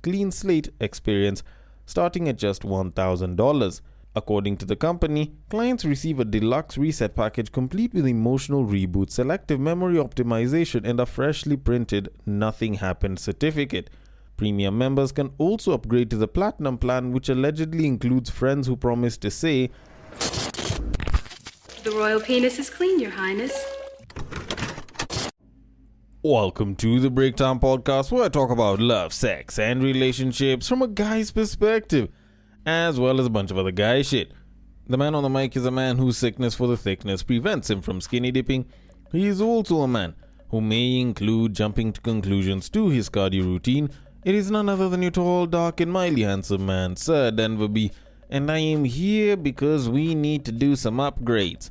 clean slate experience starting at just $1,000. According to the company, clients receive a deluxe reset package complete with emotional reboot, selective memory optimization, and a freshly printed Nothing Happened certificate. Premium members can also upgrade to the Platinum plan, which allegedly includes friends who promise to say, "The royal penis is clean, Your Highness." Welcome to the Breakdown Podcast, where I talk about love, sex, and relationships from a guy's perspective, as well as a bunch of other guy shit. The man on the mic is a man whose sickness for the thickness prevents him from skinny dipping. He is also a man who may include jumping to conclusions to his cardio routine. It is none other than your tall, dark, and mildly handsome man, Sir Denver B. And I am here because we need to do some upgrades.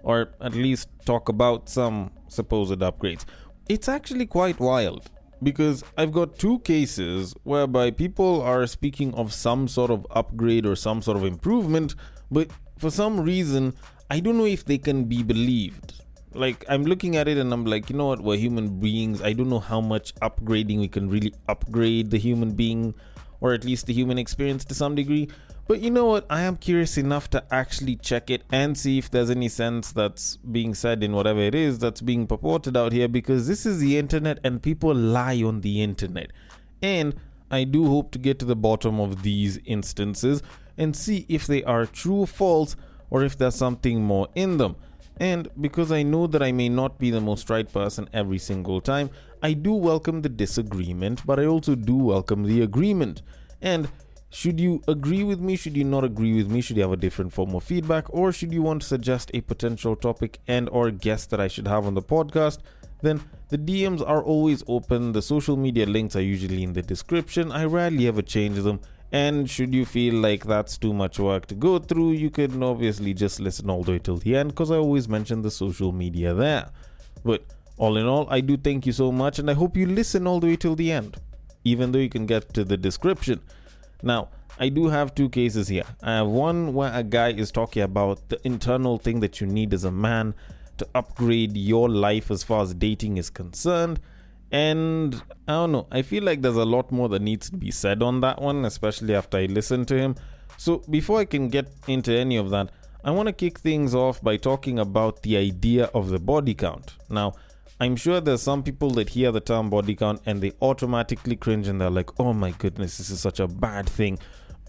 Or at least talk about some supposed upgrades. It's actually quite wild, because I've got two cases whereby people are speaking of some sort of upgrade or some sort of improvement, but for some reason, I don't know if they can be believed. Like, I'm looking at it and I'm like, you know what, we're human beings. I don't know how much upgrading we can really upgrade the human being, or at least the human experience to some degree. But you know what, I am curious enough to actually check it and see if there's any sense that's being said in whatever it is that's being purported out here, because this is the internet and people lie on the internet. And I do hope to get to the bottom of these instances and see if they are true or false, or if there's something more in them. And because I know that I may not be the most right person every single time, I do welcome the disagreement, but I also do welcome the agreement. And should you agree with me? Should you not agree with me? Should you have a different form of feedback? Or should you want to suggest a potential topic and or guest that I should have on the podcast? Then the DMs are always open. The social media links are usually in the description. I rarely ever change them. And should you feel like that's too much work to go through, you can obviously just listen all the way till the end, because I always mention the social media there. But all in all, I do thank you so much, and I hope you listen all the way till the end, even though you can get to the description. Now, I do have two cases here. I have one where a guy is talking about the internal thing that you need as a man to upgrade your life as far as dating is concerned. And I don't know, I feel like there's a lot more that needs to be said on that one, especially after I listen to him. So before I can get into any of that, I want to kick things off by talking about the idea of the body count. Now, I'm sure there's some people that hear the term body count and they automatically cringe and they're like, oh my goodness, this is such a bad thing.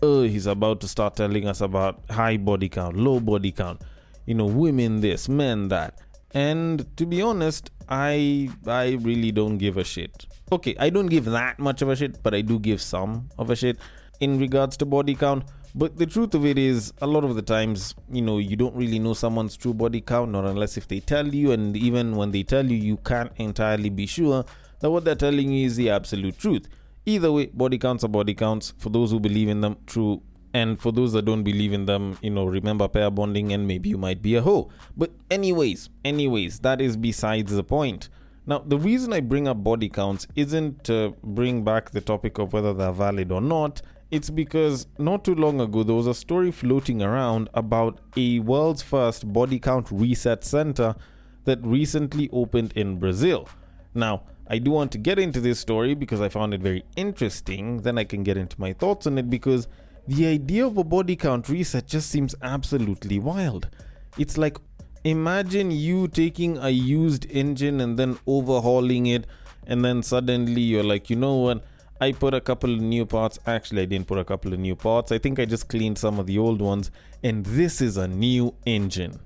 Oh, he's about to start telling us about high body count, low body count, women this, men that. And to be honest, I really don't give a shit. Okay, I don't give that much of a shit, but I do give some of a shit in regards to body count. But the truth of it is, a lot of the times, you don't really know someone's true body count, not unless if they tell you, and even when they tell you, you can't entirely be sure that what they're telling you is the absolute truth. Either way, body counts are body counts. For those who believe in them, true. And for those that don't believe in them, remember pair bonding and maybe you might be a hoe. But anyways, that is besides the point. Now, the reason I bring up body counts isn't to bring back the topic of whether they're valid or not. It's because not too long ago, there was a story floating around about a world's first body count reset center that recently opened in Brazil. Now, I do want to get into this story because I found it very interesting. Then I can get into my thoughts on it, because the idea of a body count reset just seems absolutely wild. It's like, imagine you taking a used engine and then overhauling it, and then suddenly you're like, you know what? I put a couple of new parts. Actually, I didn't put a couple of new parts. I think I just cleaned some of the old ones, and this is a new engine.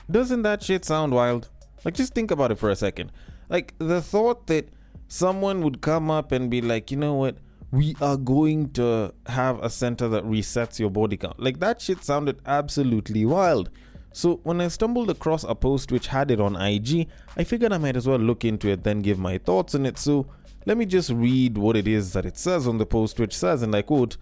Doesn't that shit sound wild? Like, just think about it for a second. Like, the thought that someone would come up and be like, you know what? We are going to have a center that resets your body count. Like, that shit sounded absolutely wild. So when I stumbled across a post which had it on IG, I figured I might as well look into it, then give my thoughts on it. So let me just read what it is that it says on the post, which says, and I quote,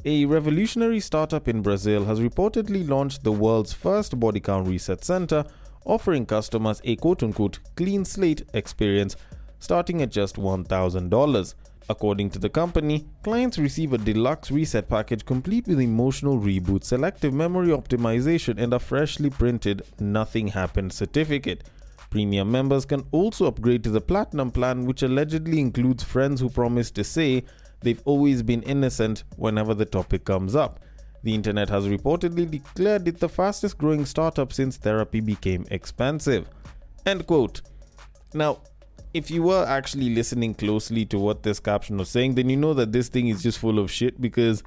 "A revolutionary startup in Brazil has reportedly launched the world's first body count reset center, offering customers a quote-unquote clean slate experience starting at just $1,000. According to the company, clients receive a deluxe reset package complete with emotional reboot, selective memory optimization, and a freshly printed Nothing Happened certificate. Premium members can also upgrade to the Platinum plan, which allegedly includes friends who promise to say, they've always been innocent whenever the topic comes up. The internet has reportedly declared it the fastest growing startup since therapy became expensive. End quote. Now, if you were actually listening closely to what this caption was saying, then you know that this thing is just full of shit, because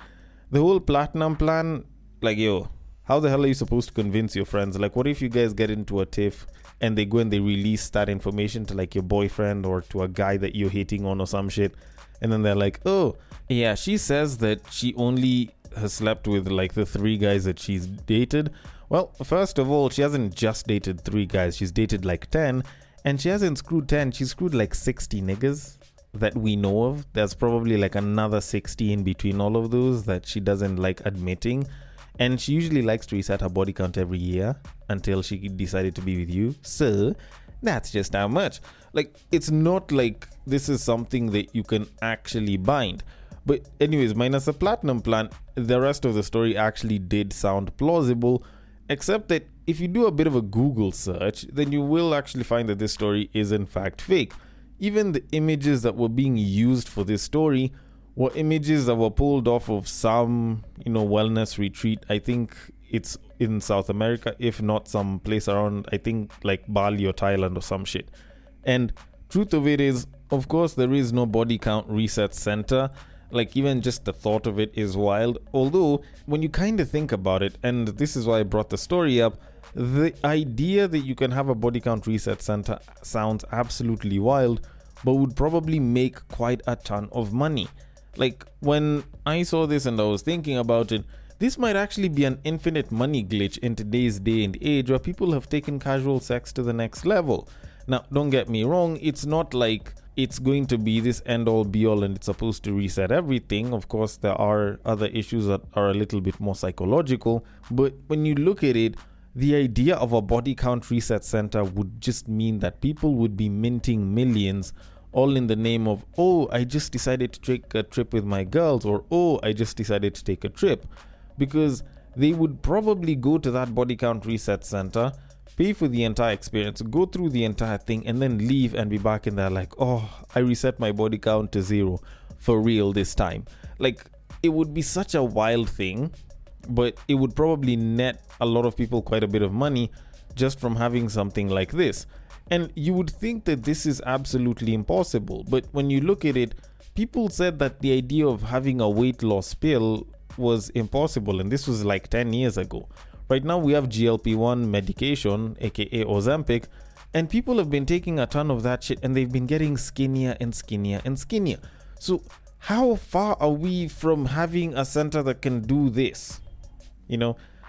the whole platinum plan, like, yo, how the hell are you supposed to convince your friends? Like, what if you guys get into a tiff and they go and they release that information to like your boyfriend or to a guy that you're hating on or some shit, and then they're like, oh yeah, she says that she only has slept with like the 3 guys that she's dated. Well, first of all, she hasn't just dated 3 guys, she's dated like 10, and she hasn't screwed 10, she's screwed like 60 niggas that we know of. There's probably like another 60 in between all of those that she doesn't like admitting. And she usually likes to reset her body count every year until she decided to be with you. So that's just how much. Like, it's not like this is something that you can actually bind. But anyways, minus the platinum plan, the rest of the story actually did sound plausible, except that if you do a bit of a Google search, then you will actually find that this story is in fact fake. Even the images that were being used for this story were images that were pulled off of some, wellness retreat. I think it's in South America, if not some place around, I think like Bali or Thailand or some shit. And truth of it is, of course, there is no body count reset center. Like, even just the thought of it is wild. Although, when you kind of think about it, and this is why I brought the story up, the idea that you can have a body count reset center sounds absolutely wild, but would probably make quite a ton of money. Like, when I saw this and I was thinking about it, this might actually be an infinite money glitch in today's day and age, where people have taken casual sex to the next level. Now, don't get me wrong, it's not like it's going to be this end all be all and it's supposed to reset everything. Of course, there are other issues that are a little bit more psychological, but when you look at it, the idea of a body count reset center would just mean that people would be minting millions, all in the name of, oh, I just decided to take a trip with my girls, or oh, I just decided to take a trip. Because they would probably go to that body count reset center, pay for the entire experience, go through the entire thing, and then leave and be back in there like, oh, I reset my body count to 0 for real this time. Like, it would be such a wild thing, but it would probably net a lot of people quite a bit of money just from having something like this. And you would think that this is absolutely impossible, but when you look at it, people said that the idea of having a weight loss pill was impossible, and this was like 10 years ago. Right now we have GLP-1 medication, aka Ozempic, and people have been taking a ton of that shit and they've been getting skinnier and skinnier and skinnier. So how far are we from having a center that can do this?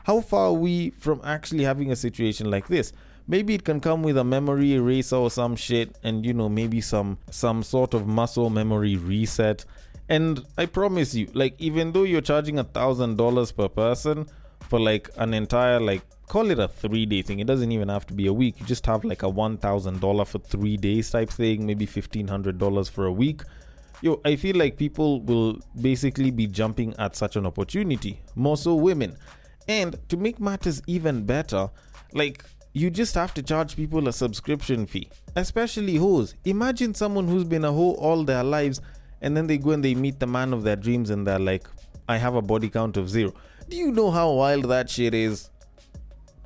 How far are we from actually having a situation like this? Maybe it can come with a memory eraser or some shit, and maybe some sort of muscle memory reset. And I promise you, like, even though you're charging $1,000 per person for like an entire, like, call it a 3-day thing, it doesn't even have to be a week, you just have like a $1,000 for 3 days type thing, maybe $1,500 for a week. I feel like people will basically be jumping at such an opportunity, more so women. And to make matters even better, like, you just have to charge people a subscription fee, especially hoes. Imagine someone who's been a hoe all their lives, and then they go and they meet the man of their dreams and they're like, I have a body count of 0. Do you know how wild that shit is?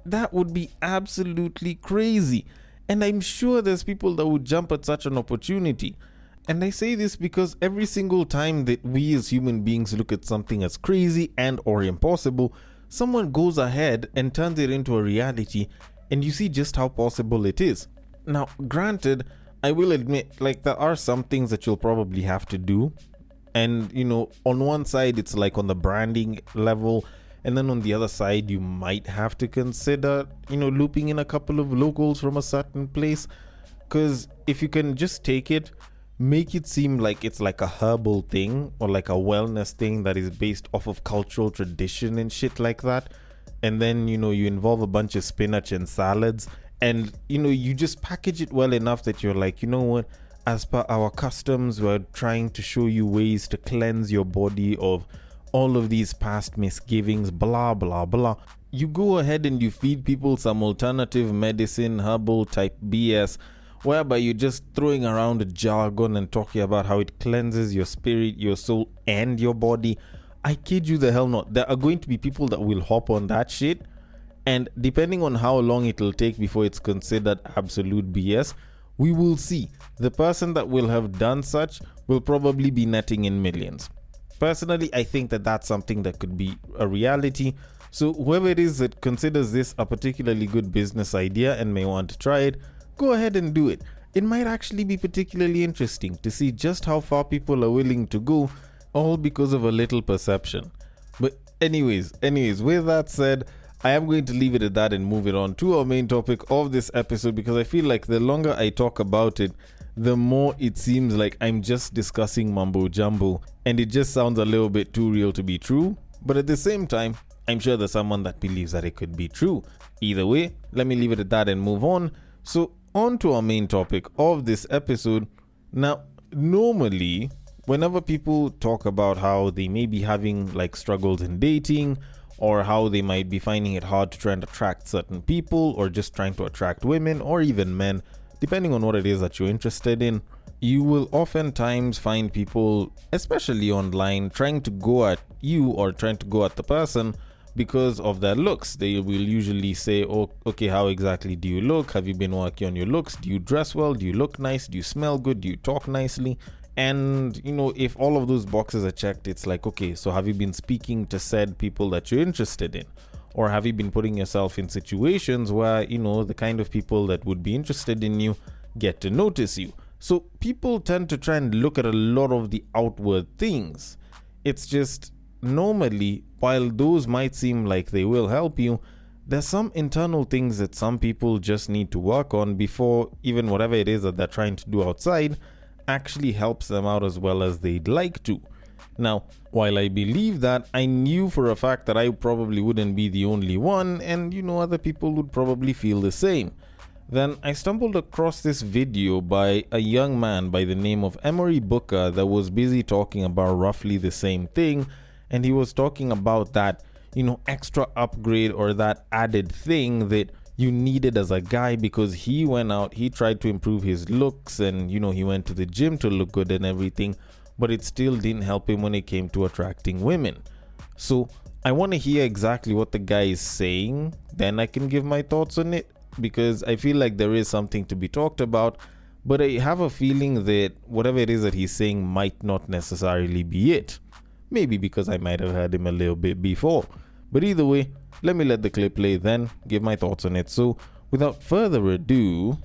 That would be absolutely crazy. And I'm sure there's people that would jump at such an opportunity. And I say this because every single time that we as human beings look at something as crazy and or impossible, someone goes ahead and turns it into a reality, and you see just how possible it is. Now, granted, I will admit, like, there are some things that you'll probably have to do. And, on one side, it's like on the branding level. And then on the other side, you might have to consider, looping in a couple of locals from a certain place. Because if you can just take it, make it seem like it's like a herbal thing or like a wellness thing that is based off of cultural tradition and shit like that. And then, you involve a bunch of spinach and salads. And, you just package it well enough that you're like, you know what? As per our customs, we're trying to show you ways to cleanse your body of all of these past misgivings, blah, blah, blah. You go ahead and you feed people some alternative medicine, herbal type BS, whereby you're just throwing around a jargon and talking about how it cleanses your spirit, your soul, and your body. I kid you the hell not. There are going to be people that will hop on that shit, and depending on how long it'll take before it's considered absolute BS, we will see. The person that will have done such will probably be netting in millions. Personally, I think that that's something that could be a reality. So whoever it is that considers this a particularly good business idea and may want to try it, go ahead and do it. It might actually be particularly interesting to see just how far people are willing to go, all because of a little perception. But anyways, with that said, I am going to leave it at that and move it on to our main topic of this episode, because I feel like the longer I talk about it, the more it seems like I'm just discussing mumbo jumbo, and it just sounds a little bit too real to be true. But at the same time, I'm sure there's someone that believes that it could be true. Either way, let me leave it at that and move on. So on to our main topic of this episode. Now, normally, whenever people talk about how they may be having like struggles in dating, or how they might be finding it hard to try and attract certain people, or just trying to attract women or even men, depending on what it is that you're interested in, you will oftentimes find people, especially online, trying to go at you or trying to go at the person because of their looks. They will usually say, oh, okay, how exactly do you look? Have you been working on your looks? Do you dress well? Do you look nice? Do you smell good? Do you talk nicely? And, if all of those boxes are checked, it's like, okay, so have you been speaking to said people that you're interested in? Or have you been putting yourself in situations where, the kind of people that would be interested in you get to notice you? So people tend to try and look at a lot of the outward things. It's just, normally, while those might seem like they will help you, there's some internal things that some people just need to work on before even whatever it is that they're trying to do outside actually helps them out as well as they'd like to. Now, while I believe that, I knew for a fact that I probably wouldn't be the only one, and other people would probably feel the same. Then I stumbled across this video by a young man by the name of Emory Booker that was busy talking about roughly the same thing, and he was talking about that, extra upgrade or that added thing that you needed as a guy, because he went out, he tried to improve his looks, and he went to the gym to look good and everything, but it still didn't help him when it came to attracting women. So I want to hear exactly what the guy is saying, then I can give my thoughts on it, because I feel like there is something to be talked about, but I have a feeling that whatever it is that he's saying might not necessarily be it. Maybe because I might have heard him a little bit before. But either way, let me let the clip play, then give my thoughts on it. So, without further ado,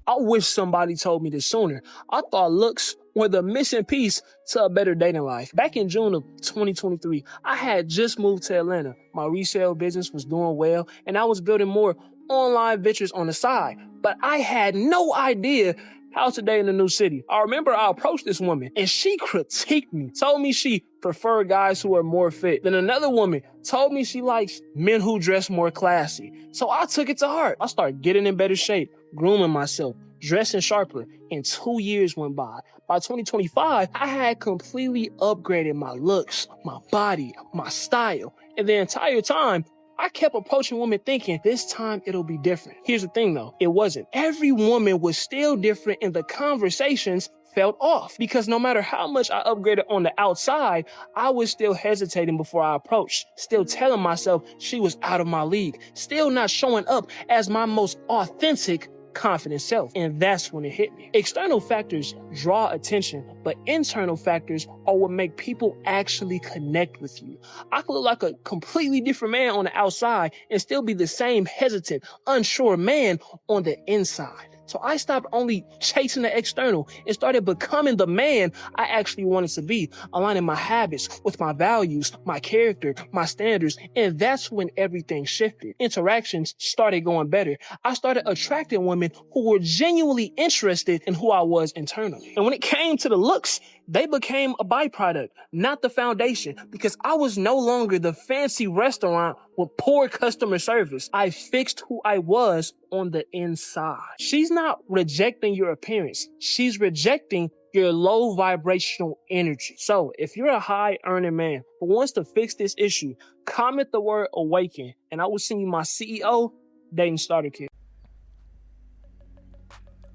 I wish somebody told me this sooner. I thought looks were the missing piece to a better dating life. Back in June of 2023, I had just moved to Atlanta. My resale business was doing well, and I was building more online ventures on the side. But I had no idea how to date in a new city. I remember I approached this woman, and she critiqued me, told me she preferred guys who are more fit. Then another woman told me she likes men who dress more classy. So I took it to heart. I started getting in better shape, grooming myself, dressing sharper, and 2 years went by. By 2025, I had completely upgraded my looks, my body, my style. And the entire time, I kept approaching women thinking this time it'll be different. Here's the thing though, it wasn't. Every woman was still different and the conversations felt off, because no matter how much I upgraded on the outside, I was still hesitating before I approached, still telling myself she was out of my league, still not showing up as my most authentic, confident self. And that's when it hit me. External factors draw attention, but internal factors are what make people actually connect with you. I could look like a completely different man on the outside and still be the same hesitant, unsure man on the inside. So I stopped only chasing the external and started becoming the man I actually wanted to be, aligning my habits with my values, my character, my standards. And that's when everything shifted. Interactions started going better. I started attracting women who were genuinely interested in who I was internally. And when it came to the looks, they became a byproduct, not the foundation, because I was no longer the fancy restaurant with poor customer service. I fixed who I was on the inside. She's not rejecting your appearance. She's rejecting your low vibrational energy. So if you're a high earning man who wants to fix this issue, comment the word awaken, and I will send you my CEO dating starter kit.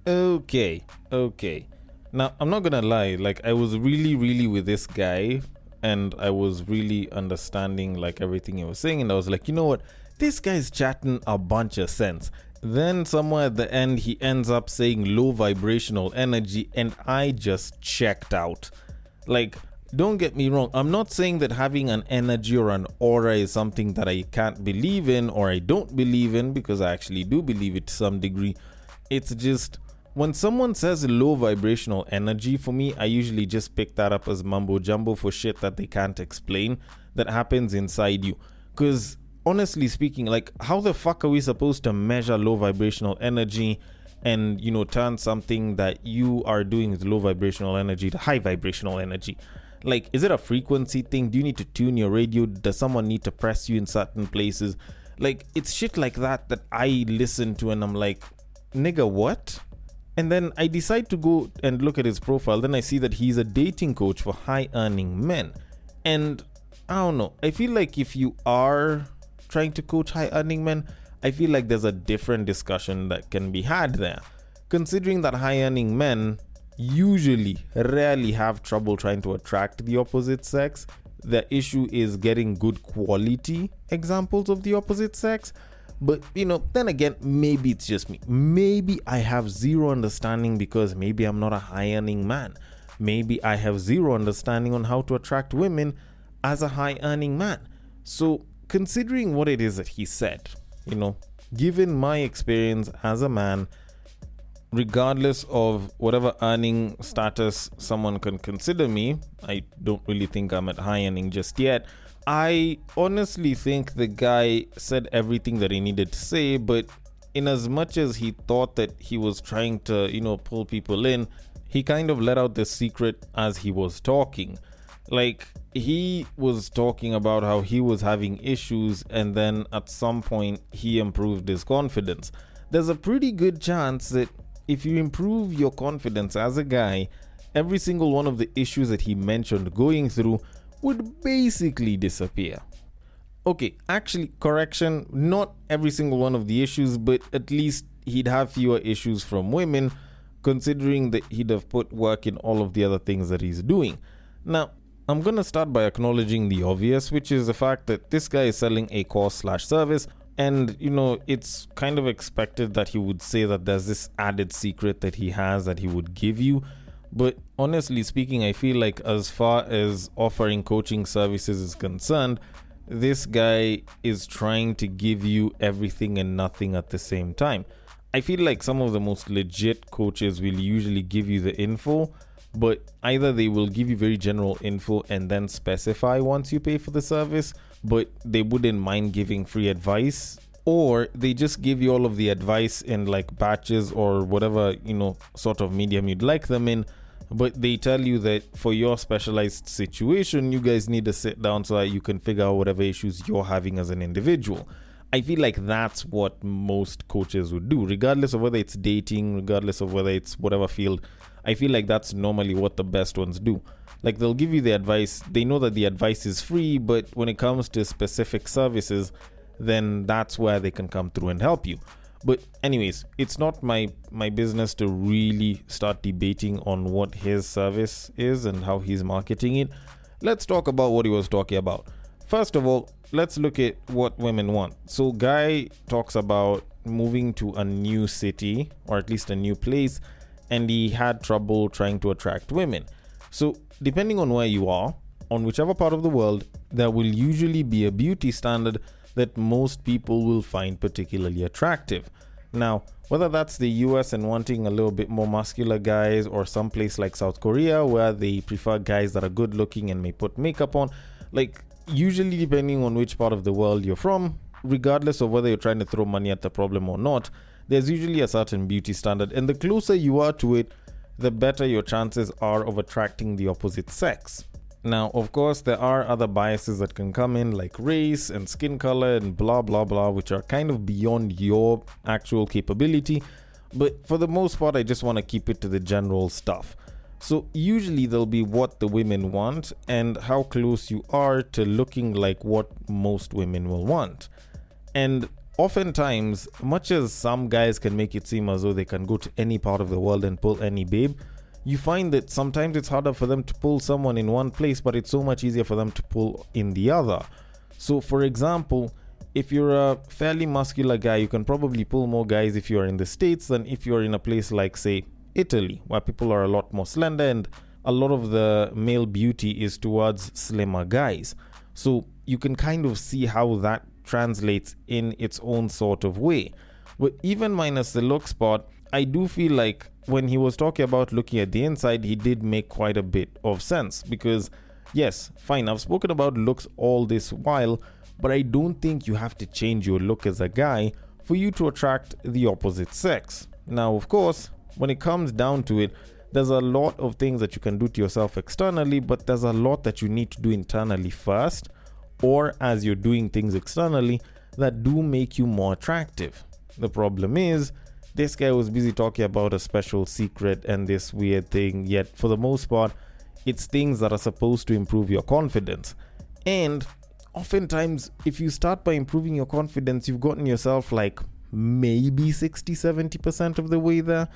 Okay. Now, I'm not gonna lie, like, I was really with this guy, and I was really understanding, like, everything he was saying, and I was like, you know what? This guy's chatting a bunch of sense. Then, somewhere at the end, he ends up saying low vibrational energy, and I just checked out. Like, don't get me wrong, I'm not saying that having an energy or an aura is something that I can't believe in or I don't believe in, because I actually do believe it to some degree. It's just, when someone says low vibrational energy, for me, I usually just pick that up as mumbo jumbo for shit that they can't explain that happens inside you. Because honestly speaking, like, how the fuck are we supposed to measure low vibrational energy and, turn something that you are doing with low vibrational energy to high vibrational energy? Like, is it a frequency thing? Do you need to tune your radio? Does someone need to press you in certain places? Like, it's shit like that I listen to and I'm like, nigga, what? And then I decide to go and look at his profile. Then I see that he's a dating coach for high earning men. And I don't know, I feel like if you are trying to coach high earning men, I feel like there's a different discussion that can be had there. Considering that high earning men rarely have trouble trying to attract the opposite sex. The issue is getting good quality examples of the opposite sex. But, then again, maybe it's just me. Maybe I have zero understanding because maybe I'm not a high earning man. Maybe I have zero understanding on how to attract women as a high earning man. So, considering what it is that he said, given my experience as a man, regardless of whatever earning status someone can consider me, I don't really think I'm at high earning just yet. I honestly think the guy said everything that he needed to say, but in as much as he thought that he was trying to, pull people in, he kind of let out the secret as he was talking. Like, he was talking about how he was having issues, and then at some point he improved his confidence. There's a pretty good chance that if you improve your confidence as a guy, every single one of the issues that he mentioned going through would basically disappear. Okay, actually, correction, not every single one of the issues, but at least he'd have fewer issues from women, considering that he'd have put work in all of the other things that he's doing. Now, I'm gonna start by acknowledging the obvious, which is the fact that this guy is selling a course/service, and it's kind of expected that he would say that there's this added secret that he has that he would give you. But honestly speaking, I feel like as far as offering coaching services is concerned, this guy is trying to give you everything and nothing at the same time. I feel like some of the most legit coaches will usually give you the info, but either they will give you very general info and then specify once you pay for the service, but they wouldn't mind giving free advice, or they just give you all of the advice in like batches or whatever, sort of medium you'd like them in. But they tell you that for your specialized situation, you guys need to sit down so that you can figure out whatever issues you're having as an individual. I feel like that's what most coaches would do, regardless of whether it's dating, regardless of whether it's whatever field. I feel like that's normally what the best ones do. Like, they'll give you the advice. They know that the advice is free, but when it comes to specific services, then that's where they can come through and help you. But anyways, it's not my business to really start debating on what his service is and how he's marketing it. Let's talk about what he was talking about. First of all, let's look at what women want. So guy talks about moving to a new city, or at least a new place, and he had trouble trying to attract women. So depending on where you are, on whichever part of the world, there will usually be a beauty standard that most people will find particularly attractive. Now, whether that's the US and wanting a little bit more muscular guys, or some place like South Korea where they prefer guys that are good looking and may put makeup on, like, usually depending on which part of the world you're from, regardless of whether you're trying to throw money at the problem or not, there's usually a certain beauty standard, and the closer you are to it, the better your chances are of attracting the opposite sex. Now, of course, there are other biases that can come in, like race and skin color and blah blah blah, which are kind of beyond your actual capability. But for the most part, I just want to keep it to the general stuff. So usually there'll be what the women want and how close you are to looking like what most women will want. And oftentimes, much as some guys can make it seem as though they can go to any part of the world and pull any babe, you find that sometimes it's harder for them to pull someone in one place, but it's so much easier for them to pull in the other. So for example, if you're a fairly muscular guy, you can probably pull more guys if you're in the States than if you're in a place like, say, Italy, where people are a lot more slender and a lot of the male beauty is towards slimmer guys. So you can kind of see how that translates in its own sort of way. But even minus the looks part, I do feel like when he was talking about looking at the inside, he did make quite a bit of sense. Because yes, fine, I've spoken about looks all this while, but I don't think you have to change your look as a guy for you to attract the opposite sex. Now, of course, when it comes down to it, there's a lot of things that you can do to yourself externally, but there's a lot that you need to do internally first, or as you're doing things externally that do make you more attractive. The problem is, this guy was busy talking about a special secret and this weird thing, yet for the most part, it's things that are supposed to improve your confidence. And oftentimes, if you start by improving your confidence, you've gotten yourself like maybe 60-70% of the way there.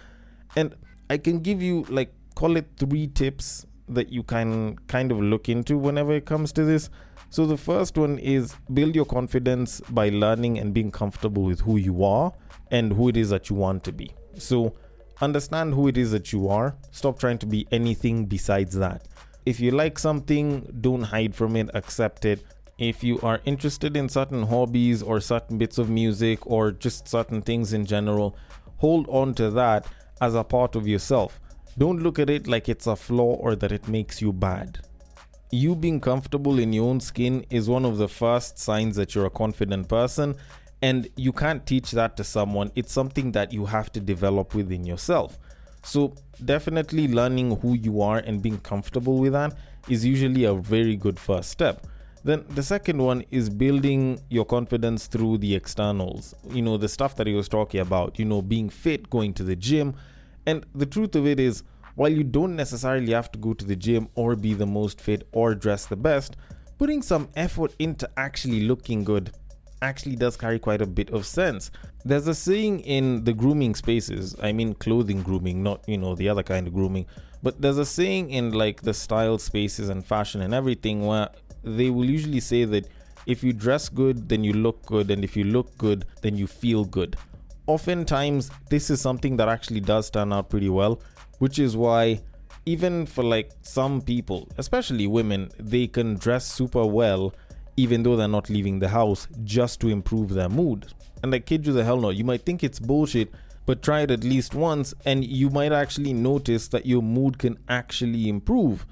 And I can give you, like, call it 3 tips that you can kind of look into whenever it comes to this. So the first one is build your confidence by learning and being comfortable with who you are and who it is that you want to be. So understand who it is that you are. Stop trying to be anything besides that. If you like something, don't hide from it, accept it. If you are interested in certain hobbies or certain bits of music or just certain things in general, hold on to that as a part of yourself. Don't look at it like it's a flaw or that it makes you bad. You being comfortable in your own skin is one of the first signs that you're a confident person, and you can't teach that to someone. It's something that you have to develop within yourself. So definitely learning who you are and being comfortable with that is usually a very good first step. Then the second one is building your confidence through the externals. The stuff that he was talking about, being fit, going to the gym. And the truth of it is, while you don't necessarily have to go to the gym or be the most fit or dress the best, putting some effort into actually looking good actually does carry quite a bit of sense. There's a saying in the grooming spaces, I mean clothing grooming, not, the other kind of grooming, but there's a saying in like the style spaces and fashion and everything where they will usually say that if you dress good, then you look good, and if you look good, then you feel good. Oftentimes, this is something that actually does turn out pretty well, which is why even for like some people, especially women, they can dress super well even though they're not leaving the house just to improve their mood. And I kid you the hell no, you might think it's bullshit, but try it at least once and you might actually notice that your mood can actually improve.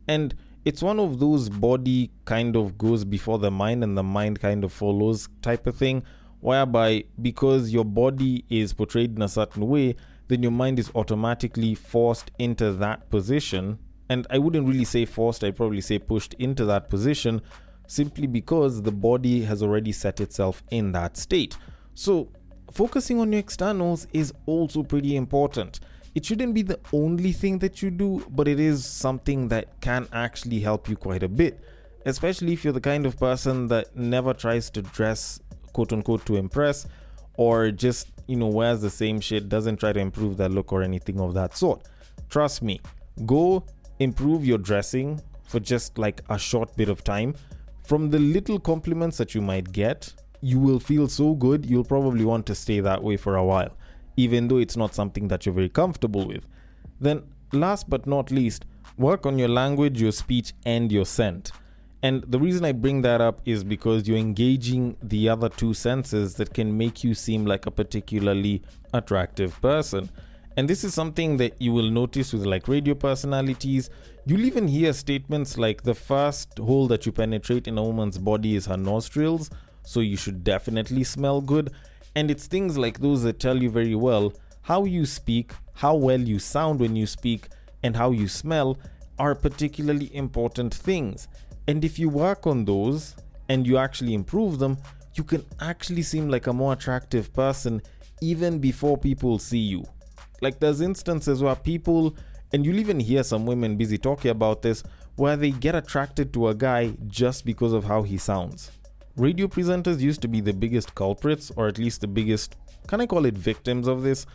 And it's one of those body kind of goes before the mind and the mind kind of follows type of thing, whereby because your body is portrayed in a certain way, then your mind is automatically forced into that position. And I wouldn't really say forced, I'd probably say pushed into that position, simply because the body has already set itself in that state. So focusing on your externals is also pretty important. It shouldn't be the only thing that you do, but it is something that can actually help you quite a bit, especially if you're the kind of person that never tries to dress quote unquote to impress, or just wears the same shit, doesn't try to improve their look or anything of that sort. Trust me, go improve your dressing for just like a short bit of time. From the little compliments that you might get, you will feel so good, you'll probably want to stay that way for a while, even though it's not something that you're very comfortable with. Then last but not least, work on your language, your speech, and your scent. And the reason I bring that up is because you're engaging the other 2 senses that can make you seem like a particularly attractive person. And this is something that you will notice with like radio personalities. You'll even hear statements like the first hole that you penetrate in a woman's body is her nostrils, so you should definitely smell good. And it's things like those that tell you very well how you speak, how well you sound when you speak, and how you smell are particularly important things. And if you work on those and you actually improve them, you can actually seem like a more attractive person even before people see you. Like there's instances where people, and you'll even hear some women busy talking about this, where they get attracted to a guy just because of how he sounds. radio presenters used to be the biggest culprits, or at least the biggest, can I call it victims of this?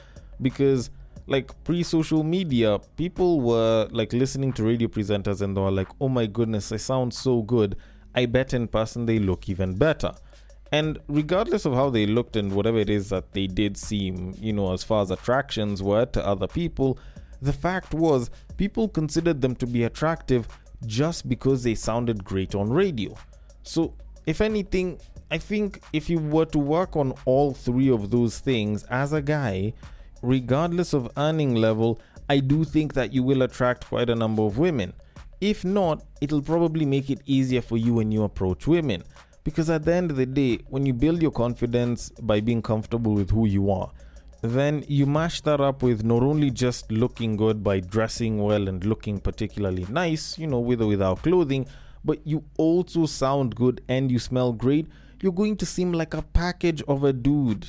Because like pre-social media, people were like listening to radio presenters and they were like, oh my goodness, I sound so good. I bet in person they look even better. And regardless of how they looked and whatever it is that they did seem, as far as attractions were to other people, the fact was people considered them to be attractive just because they sounded great on radio. So if anything, I think if you were to work on all three of those things as a guy, regardless of earning level, I do think that you will attract quite a number of women. If not, it'll probably make it easier for you when you approach women. Because at the end of the day, when you build your confidence by being comfortable with who you are, then you mash that up with not only just looking good by dressing well and looking particularly nice, with or without clothing, but you also sound good and you smell great. You're going to seem like a package of a dude.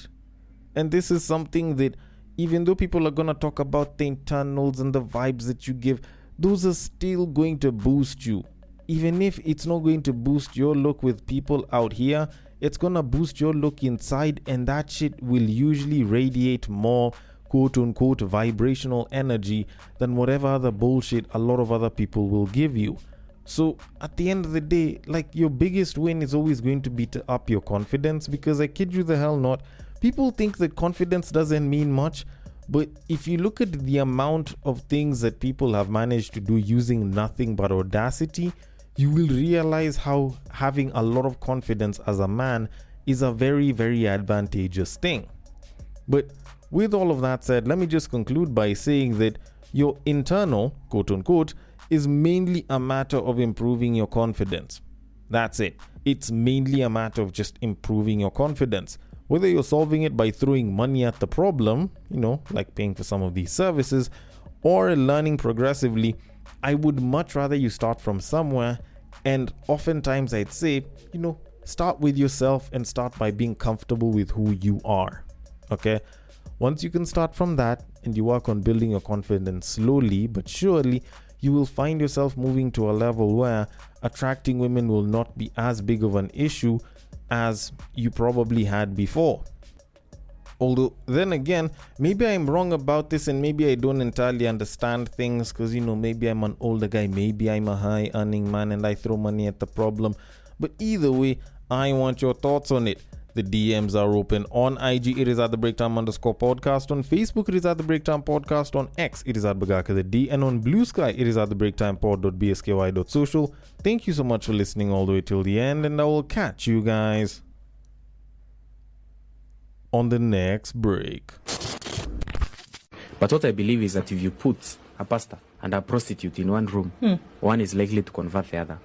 And this is something that, even though people are going to talk about the internals and the vibes that you give, those are still going to boost you. Even if it's not going to boost your look with people out here, it's going to boost your look inside, and that shit will usually radiate more quote-unquote vibrational energy than whatever other bullshit a lot of other people will give you. So at the end of the day, like, your biggest win is always going to be to up your confidence, because I kid you the hell not, people think that confidence doesn't mean much, but if you look at the amount of things that people have managed to do using nothing but audacity, you will realize how having a lot of confidence as a man is a very, very advantageous thing. But with all of that said, let me just conclude by saying that your internal, quote unquote, is mainly a matter of improving your confidence. That's it. It's mainly a matter of just improving your confidence. Whether you're solving it by throwing money at the problem, like paying for some of these services, or learning progressively, I would much rather you start from somewhere. And oftentimes I'd say, start with yourself and start by being comfortable with who you are. Okay? Once you can start from that and you work on building your confidence slowly but surely, you will find yourself moving to a level where attracting women will not be as big of an issue as you probably had before. Although, then again, maybe I'm wrong about this and maybe I don't entirely understand things because, maybe I'm an older guy, maybe I'm a high earning man and I throw money at the problem. But either way, I want your thoughts on it. The DMs are open. On IG, it is at the Breaktime_podcast. On Facebook, it is at the Breaktime Podcast. On X, it is at Bagaka the D. And on Bluesky, it is at the breaktimepod.bsky.social. Thank you so much for listening all the way till the end, and I will catch you guys on the next break. But what I believe is that if you put a pastor and a prostitute in one room, one is likely to convert the other.